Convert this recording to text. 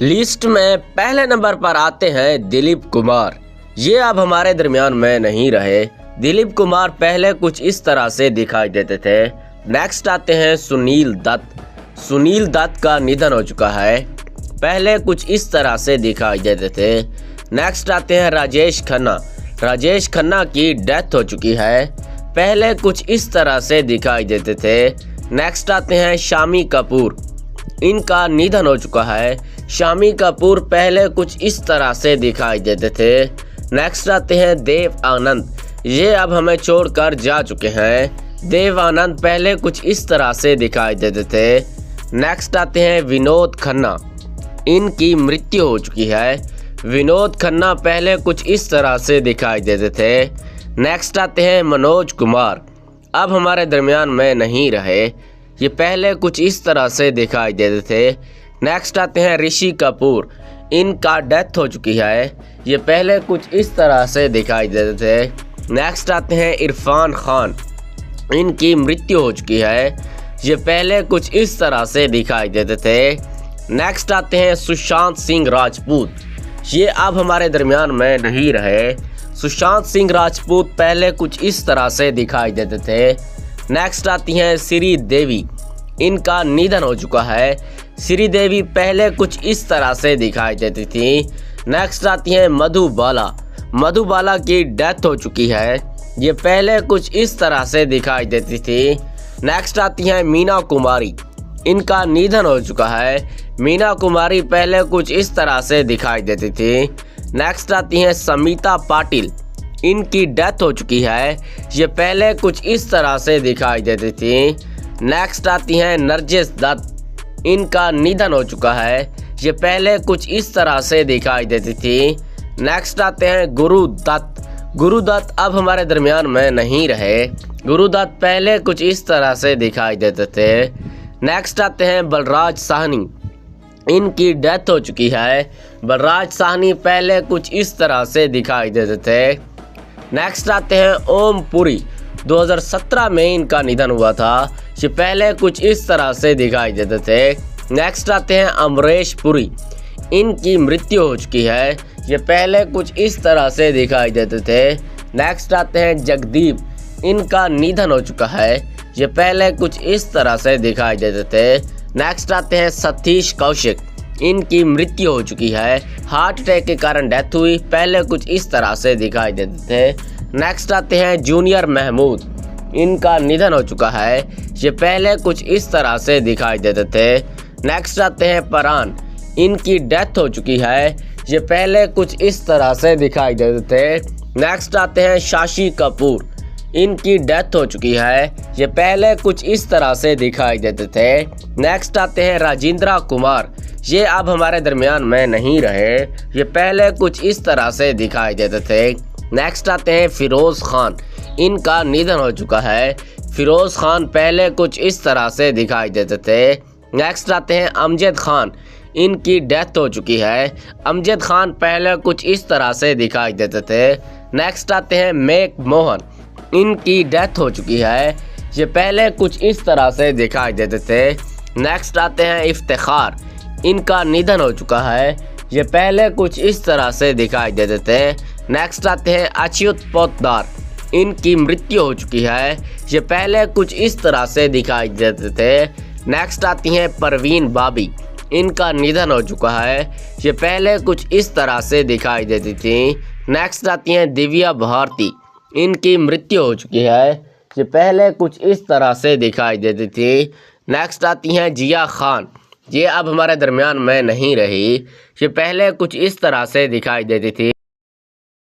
List में पहले number पर आते हैं दिलीप कुमार। ये अब हमारे दरमियान में नहीं रहे। दिलीप कुमार पहले कुछ इस तरह से दिखाई देते थे। नेक्स्ट आते हैं सुनील दत्त। सुनील दत्त का निधन हो चुका है। पहले कुछ इस तरह से दिखाई देते थे। नेक्स्ट आते हैं राजेश खन्ना। राजेश खन्ना की डेथ हो चुकी है। पहले कुछ इस तरह से दिखाई देते थे। नेक्स्ट आते हैं शामी कपूर। इनका निधन हो चुका है। शामी कपूर पहले कुछ इस तरह से दिखाई देते थे। नेक्स्ट आते हैं देव आनंद। ये अब हमें छोड़कर जा चुके हैं। देव आनंद पहले कुछ इस तरह से दिखाई देते थे। नेक्स्ट आते हैं विनोद खन्ना। इनकी मृत्यु हो चुकी है। विनोद खन्ना पहले कुछ इस तरह से दिखाई देते थे। नेक्स्ट आते हैं मनोज कुमार। अब हमारे दरमियान में नहीं रहे। ये पहले कुछ इस तरह से दिखाई देते थे। नेक्स्ट आते हैं ऋषि कपूर। इनका डेथ हो चुकी है। ये पहले कुछ इस तरह से दिखाई देते थे। नेक्स्ट आते हैं इरफान खान। इनकी मृत्यु हो चुकी है। ये पहले कुछ इस तरह से दिखाई देते थे। नेक्स्ट आते हैं सुशांत सिंह राजपूत। ये अब हमारे दरमियान में नहीं रहे। सुशांत सिंह राजपूत पहले कुछ इस तरह से दिखाई देते थे। नेक्स्ट आती हैं श्री देवी। इनका निधन हो चुका है। श्री देवी पहले कुछ इस तरह से दिखाई देती थी। नेक्स्ट आती हैं मधुबाला। मधुबाला की डेथ हो चुकी है। ये पहले कुछ इस तरह से दिखाई देती थी। नेक्स्ट आती हैं मीना कुमारी। इनका निधन हो चुका है। मीना कुमारी पहले कुछ इस तरह से दिखाई देती थी। नेक्स्ट आती हैं समिता पाटिल। इनकी डेथ हो चुकी है। ये पहले कुछ इस तरह से दिखाई देती थी। नेक्स्ट आती हैं नरगिस दत्त। इनका निधन हो चुका है। ये पहले कुछ इस तरह से दिखाई देती थी। नेक्स्ट आते हैं गुरु दत्त। गुरु दत्त अब हमारे दरमियान में नहीं रहे। गुरु दत्त पहले कुछ इस तरह से दिखाई देते थे। नेक्स्ट आते हैं बलराज साहनी। इनकी डेथ हो चुकी है। बलराज साहनी पहले कुछ इस तरह से दिखाई देते थे। नेक्स्ट आते हैं ओम पुरी। 2017 में इनका निधन हुआ था। ये पहले कुछ इस तरह से दिखाई देते थे। नेक्स्ट आते हैं अमरीश पुरी। इनकी मृत्यु हो चुकी है। ये पहले कुछ इस तरह से दिखाई देते थे। नेक्स्ट आते हैं जगदीप। इनका निधन हो चुका है। ये पहले कुछ इस तरह से दिखाई देते थे। नेक्स्ट आते हैं सतीश कौशिक। इनकी मृत्यु हो चुकी है। हार्ट अटैक के कारण डेथ हुई। पहले कुछ इस तरह से दिखाई देते थे। नेक्स्ट आते हैं जूनियर महमूद। इनका निधन हो चुका है। ये पहले कुछ इस तरह से दिखाई देते थे। नेक्स्ट आते हैं परान। इनकी डेथ हो चुकी है। ये पहले कुछ इस तरह से दिखाई देते थे। नेक्स्ट आते हैं शशि कपूर। इनकी डेथ हो चुकी है। ये पहले कुछ इस तरह से दिखाई देते थे। नेक्स्ट आते हैं राजेंद्र कुमार। ये अब हमारे दरमियान में नहीं रहे। ये पहले कुछ इस तरह से दिखाई देते थे। नेक्स्ट आते हैं फिरोज खान। इनका निधन हो चुका है। फिरोज खान पहले कुछ इस तरह से दिखाई देते थे। नेक्स्ट आते हैं अमजद खान। इनकी डेथ हो चुकी है। अमजद खान पहले कुछ इस तरह से दिखाई देते थे। नेक्स्ट आते हैं मेक मोहन। इनकी डेथ हो चुकी है। ये पहले कुछ इस तरह से दिखाई देते थे। नेक्स्ट आते हैं इफ्तिखार। इनका निधन हो चुका है। ये पहले कुछ इस तरह से दिखाई देते थे। नेक्स्ट आते हैं अच्युत पोद्दार। इनकी मृत्यु हो चुकी है। ये पहले कुछ इस तरह से दिखाई देते थे। नेक्स्ट आती हैं परवीन बाबी। इनका निधन हो चुका है। ये पहले कुछ इस तरह से दिखाई देती थी। नेक्स्ट आती हैं दिव्या भारती। इनकी मृत्यु हो चुकी है। ये पहले कुछ इस तरह से दिखाई देती थी। नेक्स्ट आती हैं जिया खान। ये अब हमारे दरमियान में नहीं रही। ये पहले कुछ इस तरह से दिखाई देती थी।